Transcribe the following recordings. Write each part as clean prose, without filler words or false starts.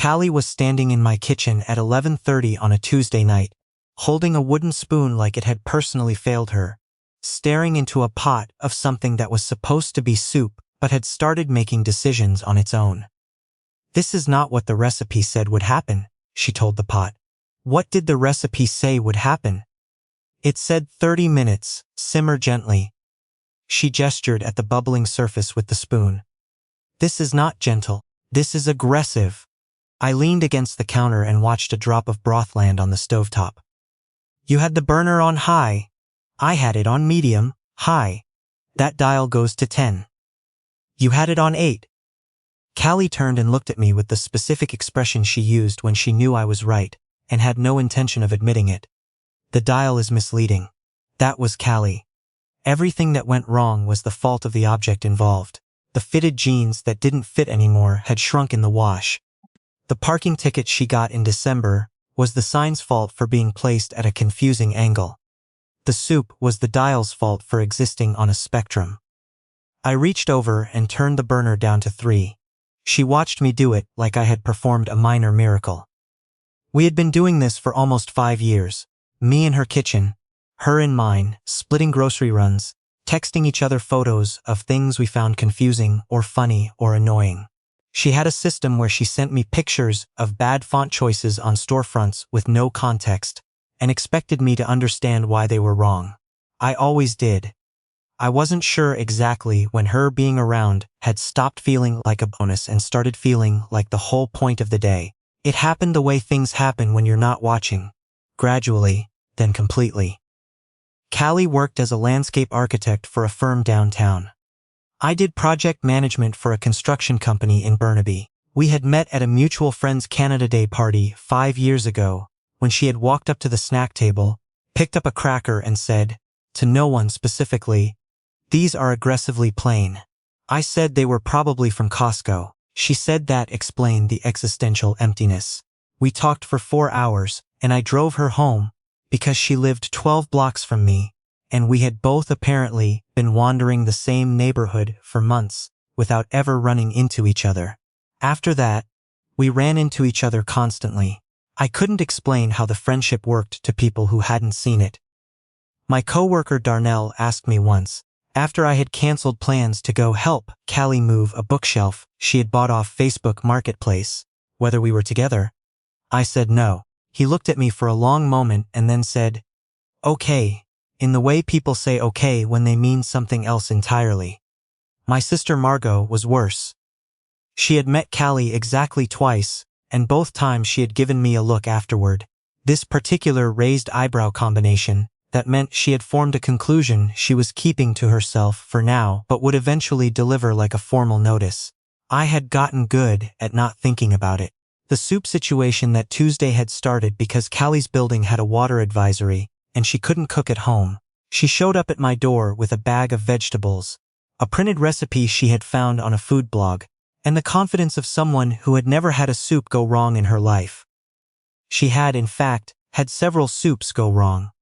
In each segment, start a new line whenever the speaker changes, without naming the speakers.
Callie was standing in my kitchen at 11:30 on a Tuesday night, holding a wooden spoon like it had personally failed her, staring into a pot of something that was supposed to be soup but had started making decisions on its own. "This is not what the recipe said would happen," she told the pot. "What did the recipe say would happen?" "It said 30 minutes, simmer gently." She gestured at the bubbling surface with the spoon. "This is not gentle. This is aggressive." I leaned against the counter and watched a drop of broth land on the stovetop. "You had the burner on high. I had it on medium, high. That dial goes to 10. You had it on 8. Callie turned and looked at me with the specific expression she used when she knew I was right and had no intention of admitting it. "The dial is misleading." That was Callie. Everything that went wrong was the fault of the object involved. The fitted jeans that didn't fit anymore had shrunk in the wash. The parking ticket she got in December was the sign's fault for being placed at a confusing angle. The soup was the dial's fault for existing on a spectrum. I reached over and turned the burner down to 3. She watched me do it like I had performed a minor miracle. We had been doing this for almost 5 years, me in her kitchen, her in mine, splitting grocery runs, texting each other photos of things we found confusing or funny or annoying. She had a system where she sent me pictures of bad font choices on storefronts with no context and expected me to understand why they were wrong. I always did. I wasn't sure exactly when her being around had stopped feeling like a bonus and started feeling like the whole point of the day. It happened the way things happen when you're not watching. Gradually, then completely. Callie worked as a landscape architect for a firm downtown. I did project management for a construction company in Burnaby. We had met at a mutual friend's Canada Day party 5 years ago when she had walked up to the snack table, picked up a cracker and said, to no one specifically, "These are aggressively plain." I said they were probably from Costco. She said that explained the existential emptiness. We talked for 4 hours, and I drove her home because she lived 12 blocks from me, and we had both apparently been wandering the same neighborhood for months without ever running into each other. After that, we ran into each other constantly. I couldn't explain how the friendship worked to people who hadn't seen it. My coworker Darnell asked me once, after I had canceled plans to go help Callie move a bookshelf she had bought off Facebook Marketplace, whether we were together. I said no. He looked at me for a long moment and then said, "Okay," in the way people say okay when they mean something else entirely. My sister Margot was worse. She had met Callie exactly twice, and both times she had given me a look afterward. This particular raised eyebrow combination that meant she had formed a conclusion she was keeping to herself for now but would eventually deliver like a formal notice. I had gotten good at not thinking about it. The soup situation that Tuesday had started because Callie's building had a water advisory and she couldn't cook at home. She showed up at my door with a bag of vegetables, a printed recipe she had found on a food blog, and the confidence of someone who had never had a soup go wrong in her life. She had, in fact, had several soups go wrong.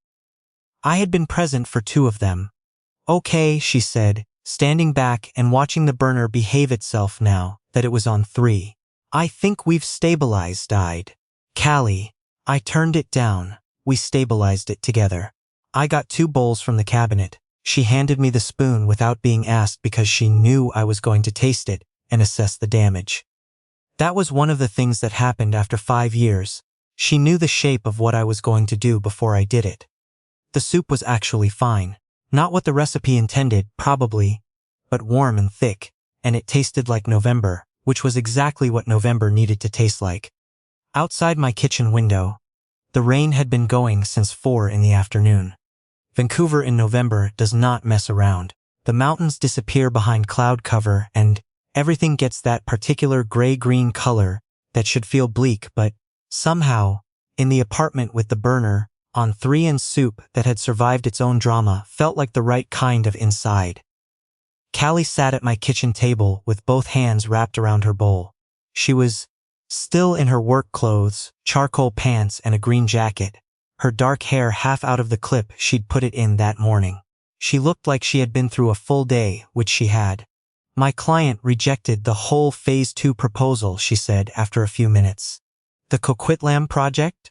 I had been present for 2 of them. "Okay," she said, standing back and watching the burner behave itself now that it was on 3. "I think we've stabilized." "Callie." I turned it down. We stabilized it together. I got 2 bowls from the cabinet. She handed me the spoon without being asked because she knew I was going to taste it and assess the damage. That was one of the things that happened after 5 years. She knew the shape of what I was going to do before I did it. The soup was actually fine. Not what the recipe intended, probably, but warm and thick, and it tasted like November, which was exactly what November needed to taste like. Outside my kitchen window, the rain had been going since 4 in the afternoon. Vancouver in November does not mess around. The mountains disappear behind cloud cover and everything gets that particular gray-green color that should feel bleak, but somehow, in the apartment with the burner on 3 and soup that had survived its own drama felt like the right kind of inside. Callie sat at my kitchen table with both hands wrapped around her bowl. She was still in her work clothes, charcoal pants and a green jacket, her dark hair half out of the clip she'd put it in that morning. She looked like she had been through a full day, which she had. My client rejected the whole Phase 2 proposal, she said after a few minutes. The Coquitlam project?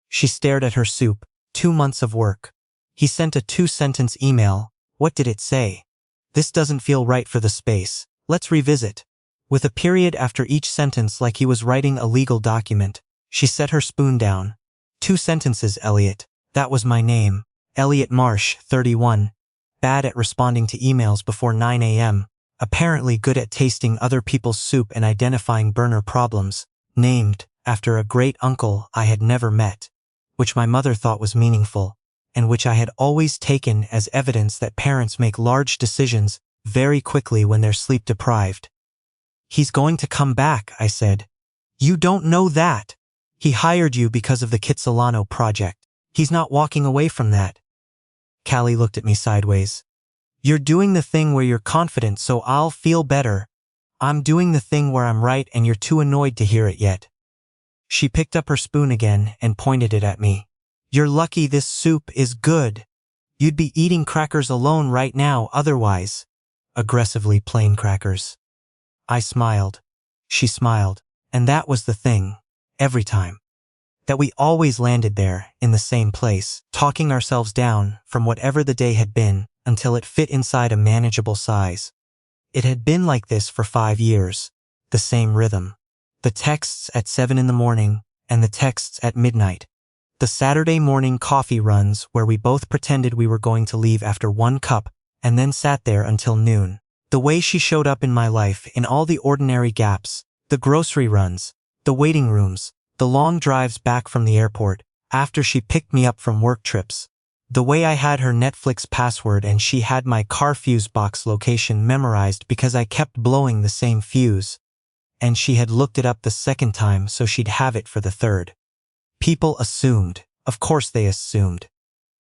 She stared at her soup. 2 months of work. He sent a 2-sentence email. What did it say? This doesn't feel right for the space. Let's revisit. With a period after each sentence like he was writing a legal document, she set her spoon down. 2 sentences, Elliot. That was my name. Elliot Marsh, 31. Bad at responding to emails before 9 a.m. Apparently good at tasting other people's soup and identifying burner problems. Named after a great uncle I had never met, which my mother thought was meaningful, and which I had always taken as evidence that parents make large decisions very quickly when they're sleep-deprived. He's going to come back, I said. You don't know that. He hired you because of the Kitsilano project. He's not walking away from that. Callie looked at me sideways. You're doing the thing where you're confident so I'll feel better. I'm doing the thing where I'm right and you're too annoyed to hear it yet. She picked up her spoon again and pointed it at me. You're lucky this soup is good. You'd be eating crackers alone right now otherwise. Aggressively plain crackers. I smiled. She smiled. And that was the thing. Every time. That we always landed there, in the same place, talking ourselves down from whatever the day had been until it fit inside a manageable size. It had been like this for 5 years. The same rhythm. The texts at 7 in the morning and the texts at midnight. The Saturday morning coffee runs where we both pretended we were going to leave after 1 cup and then sat there until noon. The way she showed up in my life in all the ordinary gaps, the grocery runs, the waiting rooms, the long drives back from the airport, after she picked me up from work trips. The way I had her Netflix password and she had my car fuse box location memorized because I kept blowing the same fuse. And she had looked it up the second time so she'd have it for the third. People assumed. Of course they assumed.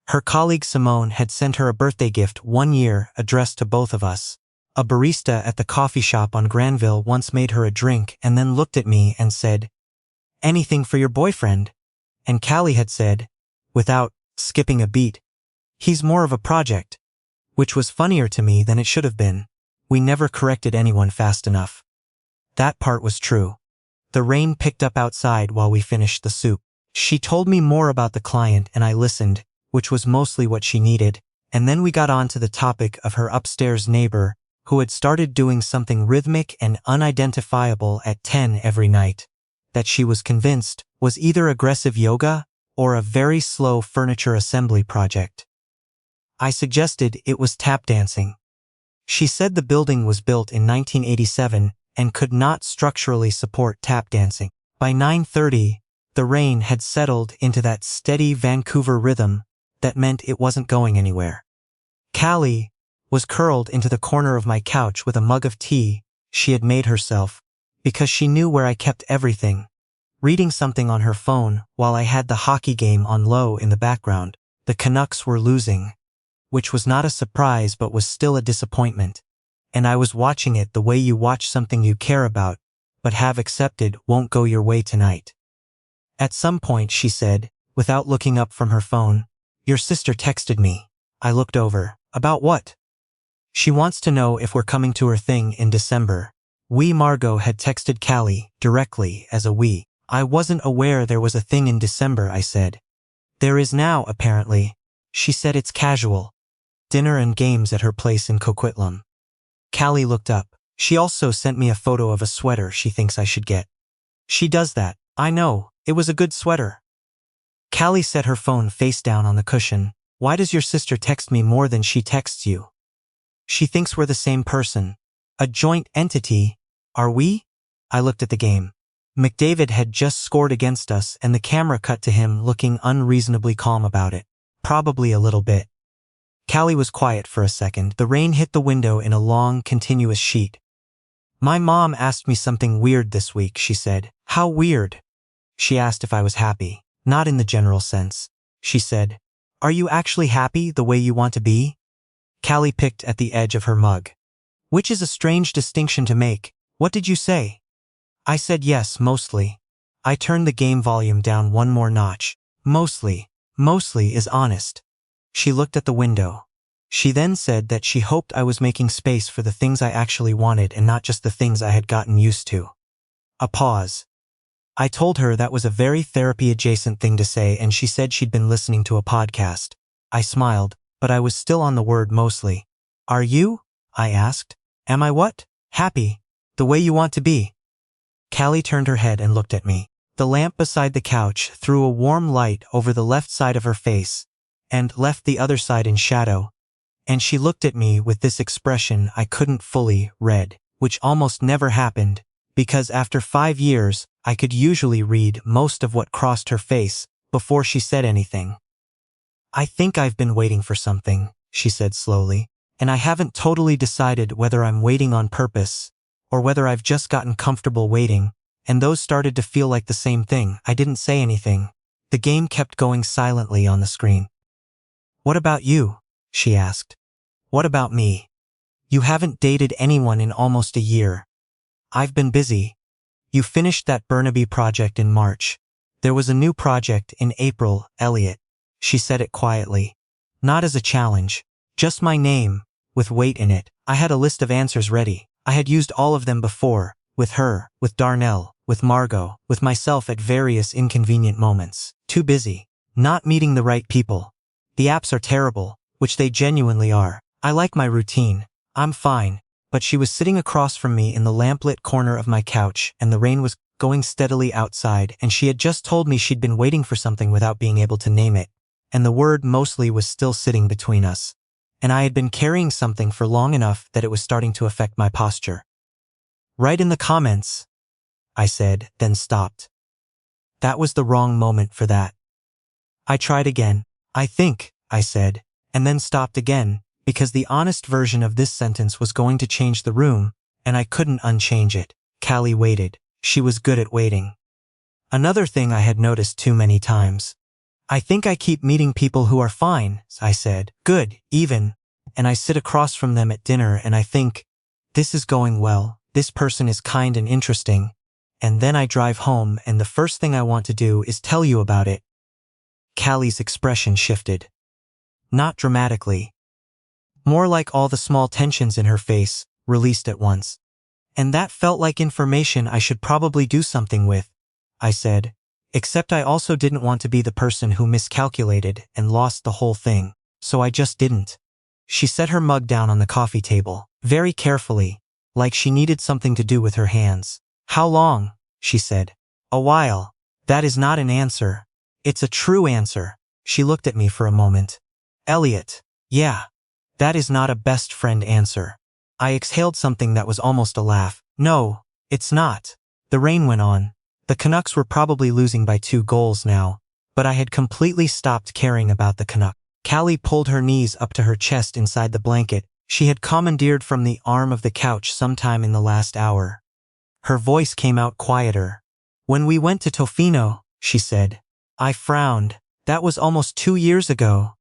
Her colleague Simone had sent her a birthday gift 1 year addressed to both of us. A barista at the coffee shop on Granville once made her a drink and then looked at me and said, "Anything for your boyfriend?" And Callie had said, without skipping a beat, "He's more of a project," which was funnier to me than it should have been. We never corrected anyone fast enough. That part was true. The rain picked up outside while we finished the soup. She told me more about the client and I listened, which was mostly what she needed, and then we got on to the topic of her upstairs neighbor, who had started doing something rhythmic and unidentifiable at 10 every night, that she was convinced was either aggressive yoga or a very slow furniture assembly project. I suggested it was tap dancing. She said the building was built in 1987 and could not structurally support tap dancing. By 9:30, the rain had settled into that steady Vancouver rhythm that meant it wasn't going anywhere. Callie was curled into the corner of my couch with a mug of tea she had made herself because she knew where I kept everything, reading something on her phone while I had the hockey game on low in the background. The Canucks were losing, which was not a surprise but was still a disappointment, and I was watching it the way you watch something you care about but have accepted won't go your way tonight. At some point she said, without looking up from her phone, "Your sister texted me." I looked over. "About what?" "She wants to know if we're coming to her thing in December." Margot had texted Callie directly as a we. "I wasn't aware there was a thing in December," I said. "There is now, apparently." She said it's casual. Dinner and games at her place in Coquitlam. Callie looked up. She also sent me a photo of a sweater she thinks I should get. "She does that. I know. It was a good sweater." Callie set her phone face down on the cushion. "Why does your sister text me more than she texts you?" "She thinks we're the same person. A joint entity. Are we?" I looked at the game. McDavid had just scored against us and the camera cut to him looking unreasonably calm about it. Probably a little bit. Callie was quiet for a second. The rain hit the window in a long, continuous sheet. "My mom asked me something weird this week," she said. "How weird?" She asked if I was happy. "Not in the general sense," she said. "Are you actually happy the way you want to be?" Callie picked at the edge of her mug. "Which is a strange distinction to make. What did you say?" I said yes, mostly. I turned the game volume down 1 more notch. Mostly is honest. She looked at the window. She then said that she hoped I was making space for the things I actually wanted and not just the things I had gotten used to. A pause. I told her that was a very therapy-adjacent thing to say, and she said she'd been listening to a podcast. I smiled, but I was still on the word mostly. Are you? I asked. Am I what? Happy. The way you want to be. Callie turned her head and looked at me. The lamp beside the couch threw a warm light over the left side of her face and left the other side in shadow, and she looked at me with this expression I couldn't fully read, which almost never happened, because after 5 years, I could usually read most of what crossed her face before she said anything. I think I've been waiting for something, she said slowly, and I haven't totally decided whether I'm waiting on purpose or whether I've just gotten comfortable waiting, and those started to feel like the same thing. I didn't say anything. The game kept going silently on the screen. What about you? She asked. What about me? You haven't dated anyone in almost a year. I've been busy. You finished that Burnaby project in March. There was a new project in April, Elliot. She said it quietly. Not as a challenge. Just my name, with weight in it. I had a list of answers ready. I had used all of them before, with her, with Darnell, with Margot, with myself at various inconvenient moments. Too busy. Not meeting the right people. The apps are terrible, which they genuinely are. I like my routine. I'm fine. But she was sitting across from me in the lamplit corner of my couch, and the rain was going steadily outside, and she had just told me she'd been waiting for something without being able to name it, and the word mostly was still sitting between us. And I had been carrying something for long enough that it was starting to affect my posture. Write in the comments, I said, then stopped. That was the wrong moment for that. I tried again. I think, I said, and then stopped again, because the honest version of this sentence was going to change the room, and I couldn't unchange it. Callie waited. She was good at waiting. Another thing I had noticed too many times. I think I keep meeting people who are fine, I said. Good, even. And I sit across from them at dinner and I think, this is going well, this person is kind and interesting. And then I drive home and the first thing I want to do is tell you about it. Callie's expression shifted. Not dramatically. More like all the small tensions in her face, released at once. And that felt like information I should probably do something with, I said. Except I also didn't want to be the person who miscalculated and lost the whole thing, so I just didn't. She set her mug down on the coffee table, very carefully, like she needed something to do with her hands. How long? She said. A while. That is not an answer. It's a true answer. She looked at me for a moment. Elliot. Yeah. That is not a best friend answer. I exhaled something that was almost a laugh. No, it's not. The rain went on. The Canucks were probably losing by 2 goals now, but I had completely stopped caring about the Canucks. Callie pulled her knees up to her chest inside the blanket she had commandeered from the arm of the couch sometime in the last hour. Her voice came out quieter. When we went to Tofino, she said. I frowned. That was almost 2 years ago.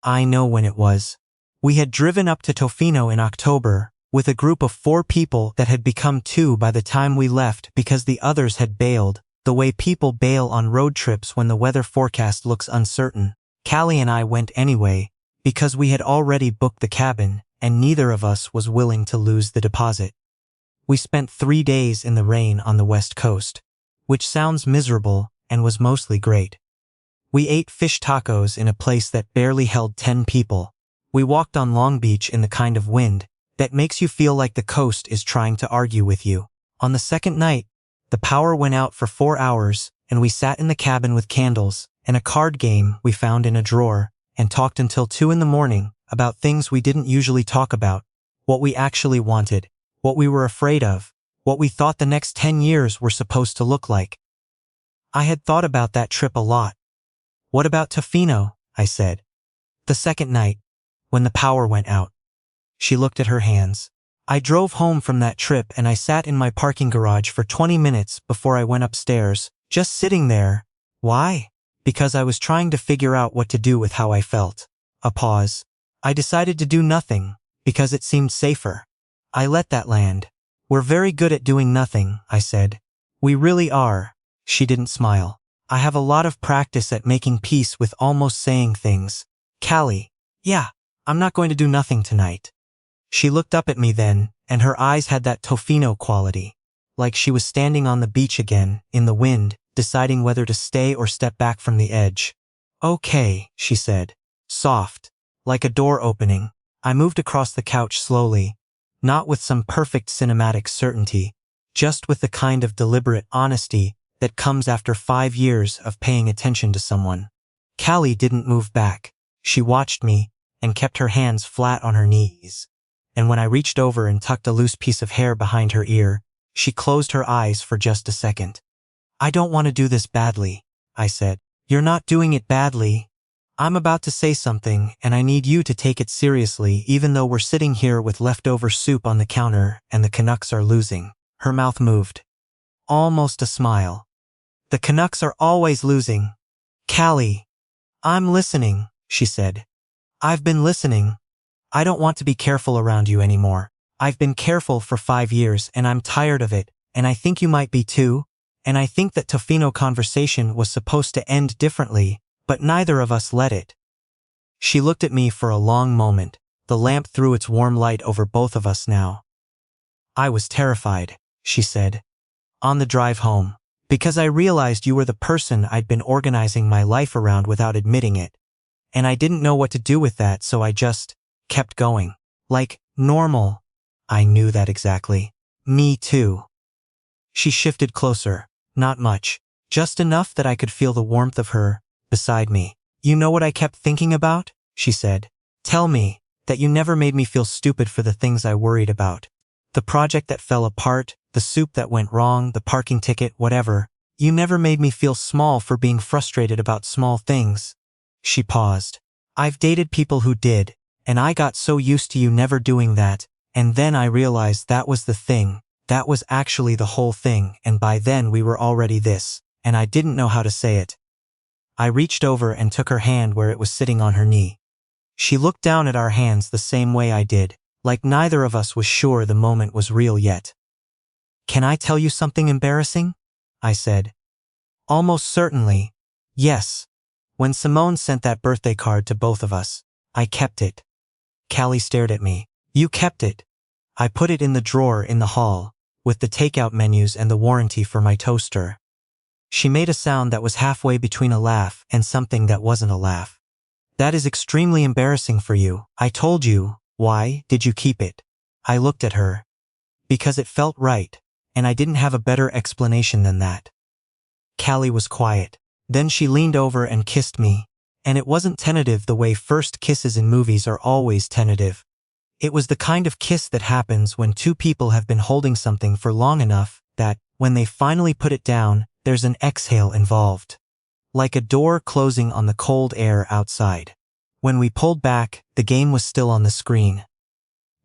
I know when it was. We had driven up to Tofino in October, with a group of 4 people that had become 2 by the time we left because the others had bailed, the way people bail on road trips when the weather forecast looks uncertain. Callie and I went anyway, because we had already booked the cabin, and neither of us was willing to lose the deposit. We spent 3 days in the rain on the West Coast, which sounds miserable and was mostly great. We ate fish tacos in a place that barely held 10 people. We walked on Long Beach in the kind of wind that makes you feel like the coast is trying to argue with you. On the second night, the power went out for 4 hours, and we sat in the cabin with candles and a card game we found in a drawer and talked until 2 in the morning about things we didn't usually talk about, what we actually wanted, what we were afraid of, what we thought the next 10 years were supposed to look like. I had thought about that trip a lot. What about Tofino? I said. The second night, when the power went out. She looked at her hands. I drove home from that trip and I sat in my parking garage for 20 minutes before I went upstairs, just sitting there. Why? Because I was trying to figure out what to do with how I felt. A pause. I decided to do nothing, because it seemed safer. I let that land. We're very good at doing nothing, I said. We really are. She didn't smile. I have a lot of practice at making peace with almost saying things. Callie. Yeah. I'm not going to do nothing tonight. She looked up at me then, and her eyes had that Tofino quality. Like she was standing on the beach again, in the wind, deciding whether to stay or step back from the edge. Okay, she said. Soft. Like a door opening. I moved across the couch slowly. Not with some perfect cinematic certainty. Just with the kind of deliberate honesty that comes after 5 years of paying attention to someone. Callie didn't move back. She watched me, and kept her hands flat on her knees. And when I reached over and tucked a loose piece of hair behind her ear, she closed her eyes for just a second. I don't want to do this badly, I said. You're not doing it badly. I'm about to say something, and I need you to take it seriously even though we're sitting here with leftover soup on the counter and the Canucks are losing. Her mouth moved. Almost a smile. The Canucks are always losing. Callie. I'm listening, she said. I've been listening. I don't want to be careful around you anymore. I've been careful for 5 years and I'm tired of it, and I think you might be too. And I think that Tofino conversation was supposed to end differently, but neither of us let it. She looked at me for a long moment. The lamp threw its warm light over both of us now. I was terrified, she said. On the drive home. Because I realized you were the person I'd been organizing my life around without admitting it. And I didn't know what to do with that, so I just kept going. Like, normal. I knew that exactly. Me too. She shifted closer. Not much. Just enough that I could feel the warmth of her beside me. You know what I kept thinking about? She said. Tell me that you never made me feel stupid for the things I worried about. The project that fell apart, the soup that went wrong, the parking ticket, whatever. You never made me feel small for being frustrated about small things. She paused. I've dated people who did, and I got so used to you never doing that, and then I realized that was the thing. That was actually the whole thing, and by then we were already this, and I didn't know how to say it. I reached over and took her hand where it was sitting on her knee. She looked down at our hands the same way I did, like neither of us was sure the moment was real yet. Can I tell you something embarrassing? I said. Almost certainly. Yes. When Simone sent that birthday card to both of us, I kept it. Callie stared at me. You kept it. I put it in the drawer in the hall, with the takeout menus and the warranty for my toaster. She made a sound that was halfway between a laugh and something that wasn't a laugh. That is extremely embarrassing for you. I told you. Why did you keep it? I looked at her. Because it felt right, and I didn't have a better explanation than that. Callie was quiet. Then she leaned over and kissed me, and it wasn't tentative the way first kisses in movies are always tentative. It was the kind of kiss that happens when two people have been holding something for long enough that, when they finally put it down, there's an exhale involved. Like a door closing on the cold air outside. When we pulled back, the game was still on the screen.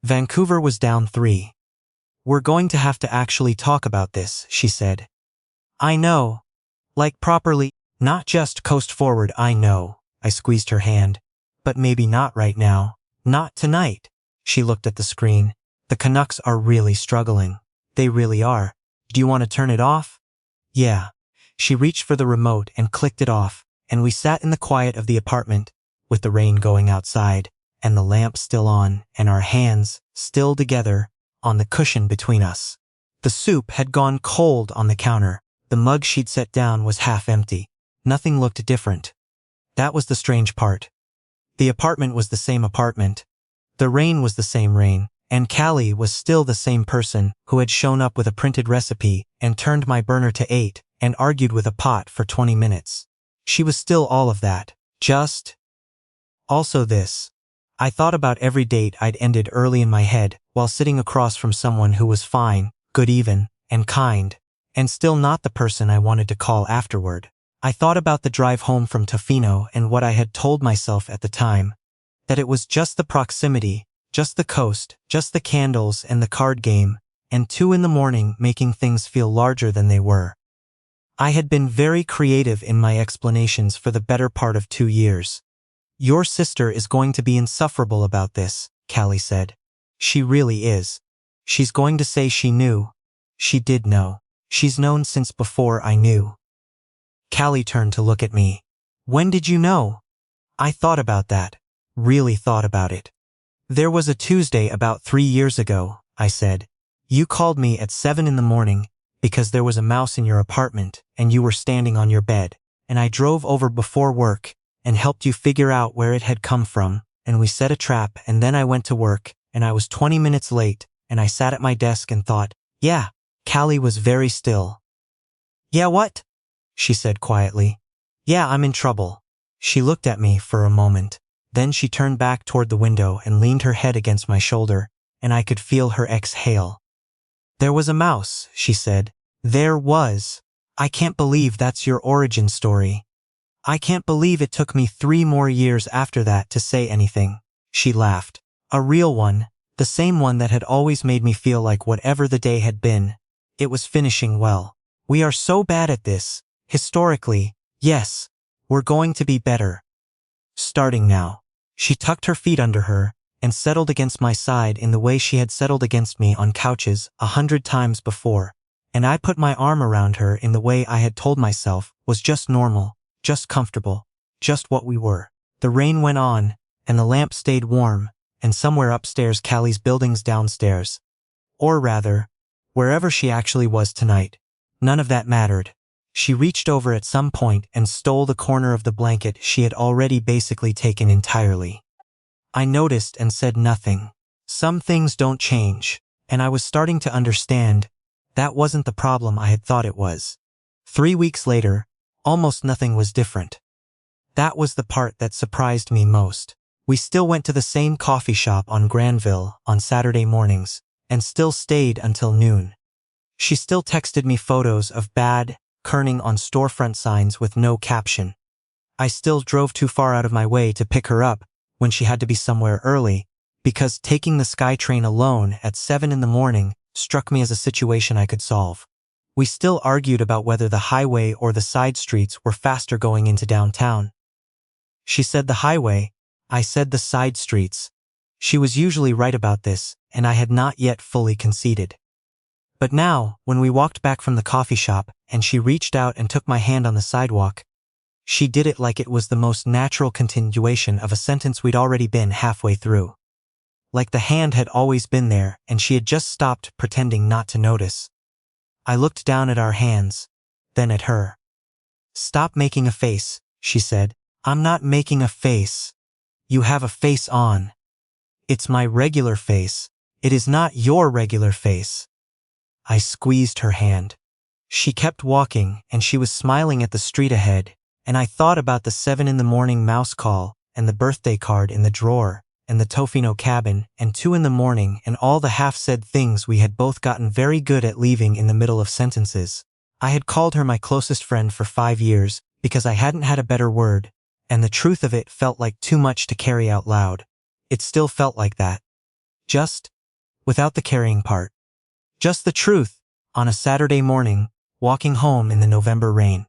Vancouver was down 3. We're going to have to actually talk about this, she said. I know. Like properly, not just coast forward, I know. I squeezed her hand. But maybe not right now. Not tonight. She looked at the screen. The Canucks are really struggling. They really are. Do you want to turn it off? Yeah. She reached for the remote and clicked it off, and we sat in the quiet of the apartment, with the rain going outside, and the lamp still on, and our hands, still together, on the cushion between us. The soup had gone cold on the counter. The mug she'd set down was half empty. Nothing looked different. That was the strange part. The apartment was the same apartment. The rain was the same rain, and Callie was still the same person who had shown up with a printed recipe and turned my burner to 8 and argued with a pot for 20 minutes. She was still all of that. Just also this. I thought about every date I'd ended early in my head while sitting across from someone who was fine, good even, and kind, and still not the person I wanted to call afterward. I thought about the drive home from Tofino and what I had told myself at the time. That it was just the proximity, just the coast, just the candles and the card game, and 2 in the morning making things feel larger than they were. I had been very creative in my explanations for the better part of 2 years. Your sister is going to be insufferable about this, Callie said. She really is. She's going to say she knew. She did know. She's known since before I knew. Callie turned to look at me. When did you know? I thought about that. Really thought about it. There was a Tuesday about 3 years ago, I said. You called me at 7 in the morning because there was a mouse in your apartment and you were standing on your bed, and I drove over before work and helped you figure out where it had come from, and we set a trap, and then I went to work and I was 20 minutes late, and I sat at my desk and thought, yeah. Callie was very still. Yeah, what? She said quietly. Yeah, I'm in trouble. She looked at me for a moment. Then she turned back toward the window and leaned her head against my shoulder, and I could feel her exhale. There was a mouse, she said. There was. I can't believe that's your origin story. I can't believe it took me 3 more years after that to say anything. She laughed. A real one, the same one that had always made me feel like whatever the day had been, it was finishing well. We are so bad at this. Historically, yes, we're going to be better. Starting now. She tucked her feet under her and settled against my side in the way she had settled against me on couches 100 times before, and I put my arm around her in the way I had told myself was just normal, just comfortable, just what we were. The rain went on, and the lamp stayed warm, and somewhere upstairs Callie's building's downstairs. Or rather, wherever she actually was tonight. None of that mattered. She reached over at some point and stole the corner of the blanket she had already basically taken entirely. I noticed and said nothing. Some things don't change, and I was starting to understand that wasn't the problem I had thought it was. 3 weeks later, almost nothing was different. That was the part that surprised me most. We still went to the same coffee shop on Granville on Saturday mornings, and still stayed until noon. She still texted me photos of bad, kerning on storefront signs with no caption. I still drove too far out of my way to pick her up when she had to be somewhere early, because taking the SkyTrain alone at 7 in the morning struck me as a situation I could solve. We still argued about whether the highway or the side streets were faster going into downtown. She said the highway, I said the side streets. She was usually right about this, and I had not yet fully conceded. But now, when we walked back from the coffee shop and she reached out and took my hand on the sidewalk, she did it like it was the most natural continuation of a sentence we'd already been halfway through. Like the hand had always been there and she had just stopped pretending not to notice. I looked down at our hands, then at her. Stop making a face, she said. I'm not making a face. You have a face on. It's my regular face. It is not your regular face. I squeezed her hand. She kept walking and she was smiling at the street ahead, and I thought about the 7 in the morning mouse call and the birthday card in the drawer and the Tofino cabin and 2 in the morning and all the half-said things we had both gotten very good at leaving in the middle of sentences. I had called her my closest friend for 5 years because I hadn't had a better word, and the truth of it felt like too much to carry out loud. It still felt like that. Just without the carrying part. Just the truth, on a Saturday morning, walking home in the November rain.